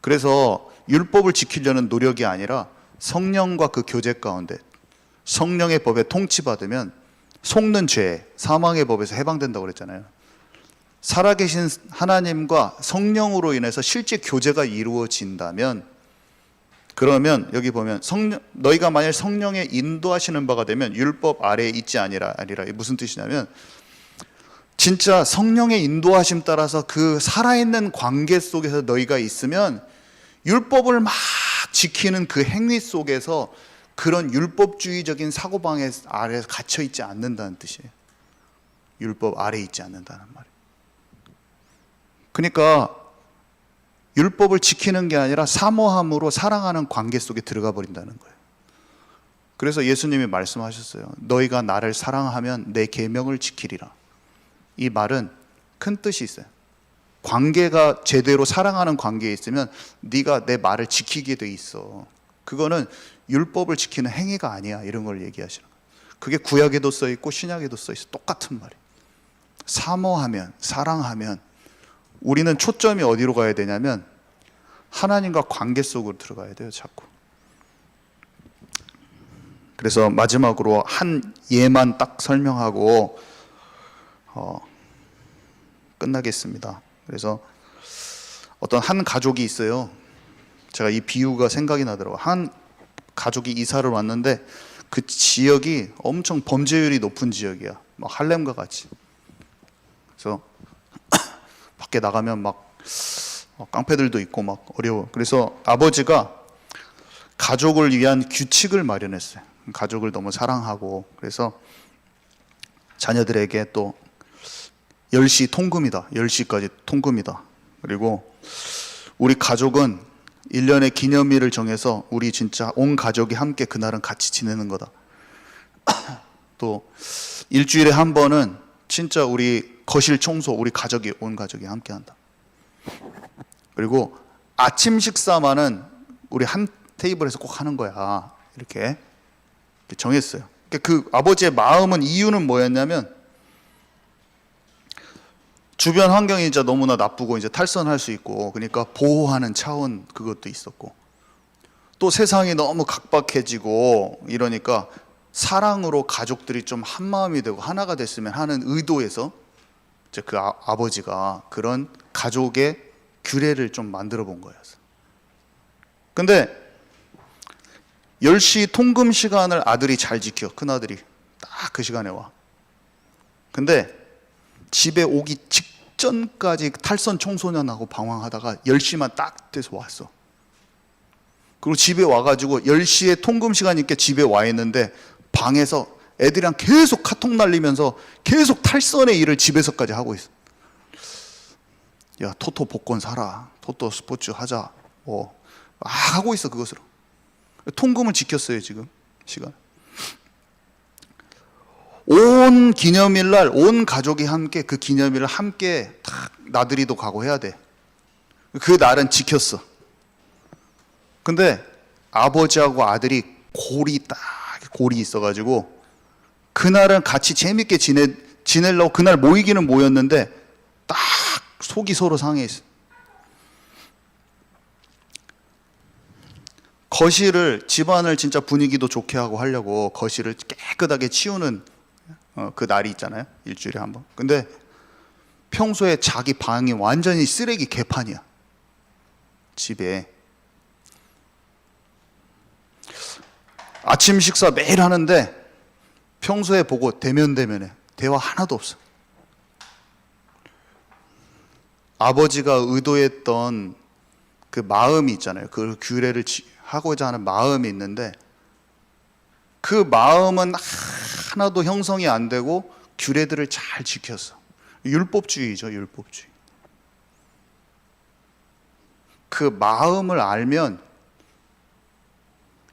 그래서 율법을 지키려는 노력이 아니라 성령과 그 교제 가운데 성령의 법에 통치받으면 속는 죄, 사망의 법에서 해방된다고 그랬잖아요. 살아계신 하나님과 성령으로 인해서 실제 교제가 이루어진다면, 그러면 여기 보면 너희가 만일 성령의 인도하시는 바가 되면 율법 아래에 있지 아니라 이게 무슨 뜻이냐면, 진짜 성령의 인도하심 따라서 그 살아있는 관계 속에서 너희가 있으면 율법을 막 지키는 그 행위 속에서 그런 율법주의적인 사고방해 아래에서 갇혀 있지 않는다는 뜻이에요. 율법 아래에 있지 않는다는 말이에요. 그러니까 율법을 지키는 게 아니라 사모함으로 사랑하는 관계 속에 들어가 버린다는 거예요. 그래서 예수님이 말씀하셨어요. 너희가 나를 사랑하면 내 계명을 지키리라. 이 말은 큰 뜻이 있어요. 관계가 제대로 사랑하는 관계에 있으면 네가 내 말을 지키게 돼 있어. 그거는 율법을 지키는 행위가 아니야. 이런 걸 얘기하시는 거예요. 그게 구약에도 써 있고 신약에도 써 있어. 똑같은 말이에요. 사모하면, 사랑하면 우리는 초점이 어디로 가야 되냐면 하나님과 관계 속으로 들어가야 돼요. 자꾸. 그래서 마지막으로 한 예만 딱 설명하고 끝나겠습니다. 그래서 어떤 한 가족이 있어요. 제가 이 비유가 생각이 나더라고요. 한 가족이 이사를 왔는데 그 지역이 엄청 범죄율이 높은 지역이야. 막 할렘과 같이. 그래서 밖에 나가면 막 깡패들도 있고 막 어려워. 그래서 아버지가 가족을 위한 규칙을 마련했어요. 가족을 너무 사랑하고. 그래서 자녀들에게 또 10시 통금이다. 10시까지 통금이다. 그리고 우리 가족은 1년의 기념일을 정해서 우리 진짜 온 가족이 함께 그날은 같이 지내는 거다. 또 일주일에 한 번은 진짜 우리 거실 청소 우리 가족이 온 가족이 함께 한다. 그리고 아침 식사만은 우리 한 테이블에서 꼭 하는 거야. 이렇게 정했어요. 그 아버지의 마음은, 이유는 뭐였냐면 주변 환경이 이제 너무나 나쁘고 이제 탈선할 수 있고, 그러니까 보호하는 차원 그것도 있었고, 또 세상이 너무 각박해지고 이러니까 사랑으로 가족들이 좀 한 마음이 되고 하나가 됐으면 하는 의도에서 이제 그 아버지가 그런 가족의 규례를 좀 만들어 본 거예요. 근데 10시 통금 시간을 아들이 잘 지켜. 큰아들이 딱 그 시간에 와. 근데 집에 오기 직전까지 탈선 청소년하고 방황하다가 10시만 딱 돼서 왔어. 그리고 집에 와가지고 10시에 통금 시간이니까 집에 와 있는데 방에서 애들이랑 계속 카톡 날리면서 계속 탈선의 일을 집에서까지 하고 있어. 야, 토토 복권 사라. 토토 스포츠 하자. 하고 있어, 그것으로. 통금을 지켰어요, 지금 시간. 온 기념일날 온 가족이 함께 그 기념일을 함께 딱 나들이도 가고 해야 돼. 그 날은 지켰어. 근데 아버지하고 아들이 골이 있어가지고 그날은 같이 재밌게 지내려고 그날 모이기는 모였는데 딱 속이 서로 상해 있어. 거실을, 집안을 진짜 분위기도 좋게 하고 하려고 거실을 깨끗하게 치우는 그 날이 있잖아요. 일주일에 한 번. 근데 평소에 자기 방이 완전히 쓰레기 개판이야. 집에. 아침 식사 매일 하는데 평소에 보고 대면대면해. 대화 하나도 없어. 아버지가 의도했던 그 마음이 있잖아요. 그 규례를 하고자 하는 마음이 있는데 그 마음은 하나도 형성이 안 되고 규례들을 잘 지켰어. 율법주의죠, 율법주의. 그 마음을 알면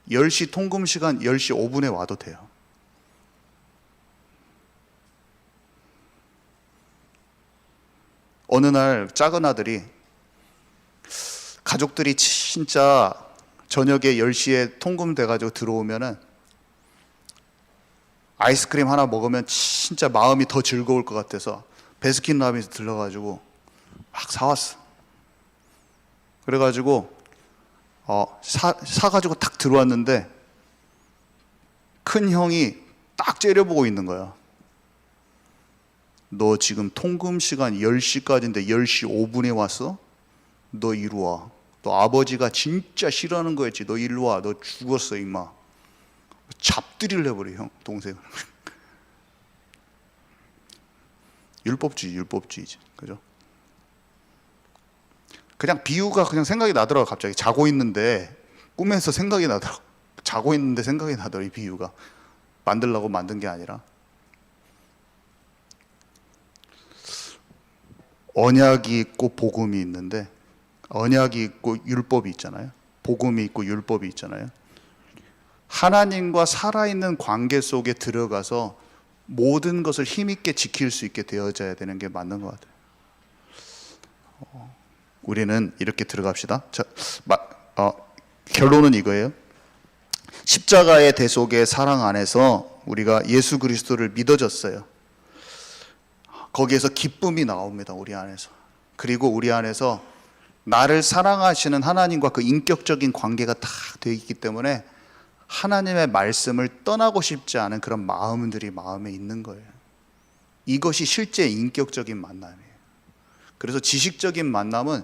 10시 통금 시간 10시 5분에 와도 돼요. 어느 날 작은 아들이 가족들이 진짜 저녁에 10시에 통금 돼가지고 들어오면은 아이스크림 하나 먹으면 진짜 마음이 더 즐거울 것 같아서 베스킨라빈스 들러가지고 막 사왔어. 그래가지고 사가지고 탁 들어왔는데 큰 형이 딱 째려보고 있는 거야. 너 지금 통금 시간 10시까지인데 10시 5분에 왔어? 너 이리 와. 너 아버지가 진짜 싫어하는 거였지. 너 이리 와. 너 죽었어 임마. 잡들이를 해버려 형 동생을. 율법주의지. 그죠? 그냥 비유가 그냥 생각이 나더라고. 갑자기 자고 있는데 꿈에서 생각이 나더라고. 자고 있는데 생각이 나더라고. 이 비유가 만들려고 만든 게 아니라. 언약이 있고 복음이 있는데, 언약이 있고 율법이 있잖아요. 복음이 있고 율법이 있잖아요. 하나님과 살아있는 관계 속에 들어가서 모든 것을 힘있게 지킬 수 있게 되어져야 되는 게 맞는 것 같아요. 우리는 이렇게 들어갑시다. 결론은 이거예요. 십자가의 대속의 사랑 안에서 우리가 예수 그리스도를 믿어졌어요. 거기에서 기쁨이 나옵니다. 우리 안에서. 그리고 우리 안에서 나를 사랑하시는 하나님과 그 인격적인 관계가 다 되어 있기 때문에 하나님의 말씀을 떠나고 싶지 않은 그런 마음들이 마음에 있는 거예요. 이것이 실제 인격적인 만남이에요. 그래서 지식적인 만남은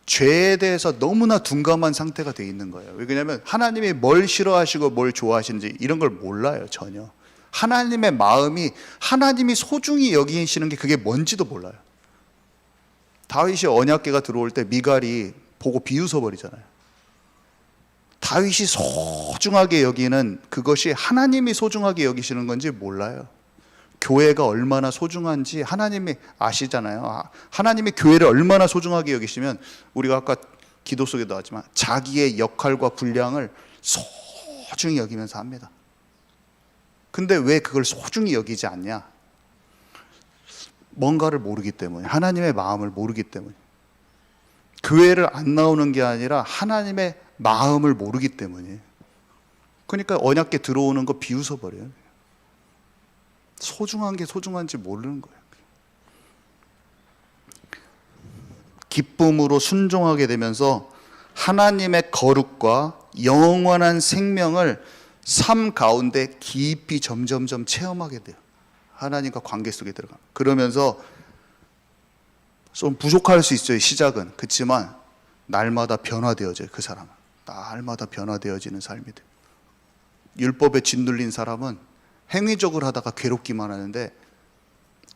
죄에 대해서 너무나 둔감한 상태가 되어 있는 거예요. 왜냐하면 하나님이 뭘 싫어하시고 뭘 좋아하시는지 이런 걸 몰라요. 전혀. 하나님의 마음이, 하나님이 소중히 여기시는 게 그게 뭔지도 몰라요. 다윗이 언약궤가 들어올 때 미갈이 보고 비웃어 버리잖아요. 다윗이 소중하게 여기는 그것이 하나님이 소중하게 여기시는 건지 몰라요. 교회가 얼마나 소중한지 하나님이 아시잖아요. 하나님이 교회를 얼마나 소중하게 여기시면, 우리가 아까 기도 속에도 나왔지만 자기의 역할과 분량을 소중히 여기면서 합니다. 근데 왜 그걸 소중히 여기지 않냐? 뭔가를 모르기 때문에, 하나님의 마음을 모르기 때문에. 교회를 안 나오는 게 아니라 하나님의 마음을 모르기 때문이에요. 그러니까 언약궤 들어오는 거 비웃어 버려요. 소중한 게 소중한지 모르는 거예요. 기쁨으로 순종하게 되면서 하나님의 거룩과 영원한 생명을 삶 가운데 깊이 점점점 체험하게 돼요. 하나님과 관계 속에 들어가. 그러면서 좀 부족할 수 있어요. 시작은. 그렇지만 날마다 변화되어져요. 그 사람은 날마다 변화되어지는 삶이 돼요. 율법에 짓눌린 사람은 행위적으로 하다가 괴롭기만 하는데,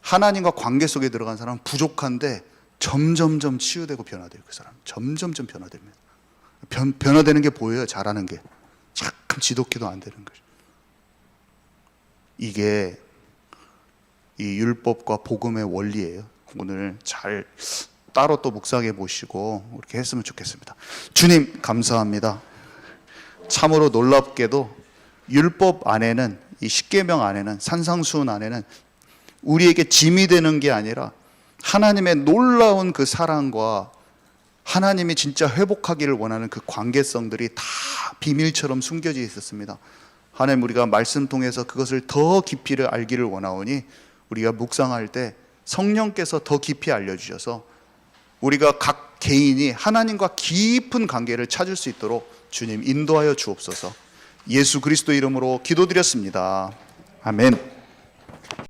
하나님과 관계 속에 들어간 사람은 부족한데 점점점 치유되고 변화돼요. 그 사람 점점점 변화됩니다. 변화되는 게 보여요. 잘하는 게. 참 지독해도 안 되는 거죠. 이게 이 율법과 복음의 원리예요. 오늘 잘 따로 또 묵상해 보시고 이렇게 했으면 좋겠습니다. 주님 감사합니다. 참으로 놀랍게도 율법 안에는, 이 십계명 안에는, 산상수훈 안에는 우리에게 짐이 되는 게 아니라 하나님의 놀라운 그 사랑과 하나님이 진짜 회복하기를 원하는 그 관계성들이 다 비밀처럼 숨겨져 있었습니다. 하나님, 우리가 말씀 통해서 그것을 더 깊이를 알기를 원하오니 우리가 묵상할 때 성령께서 더 깊이 알려주셔서 우리가 각 개인이 하나님과 깊은 관계를 찾을 수 있도록 주님 인도하여 주옵소서. 예수 그리스도 이름으로 기도드렸습니다. 아멘.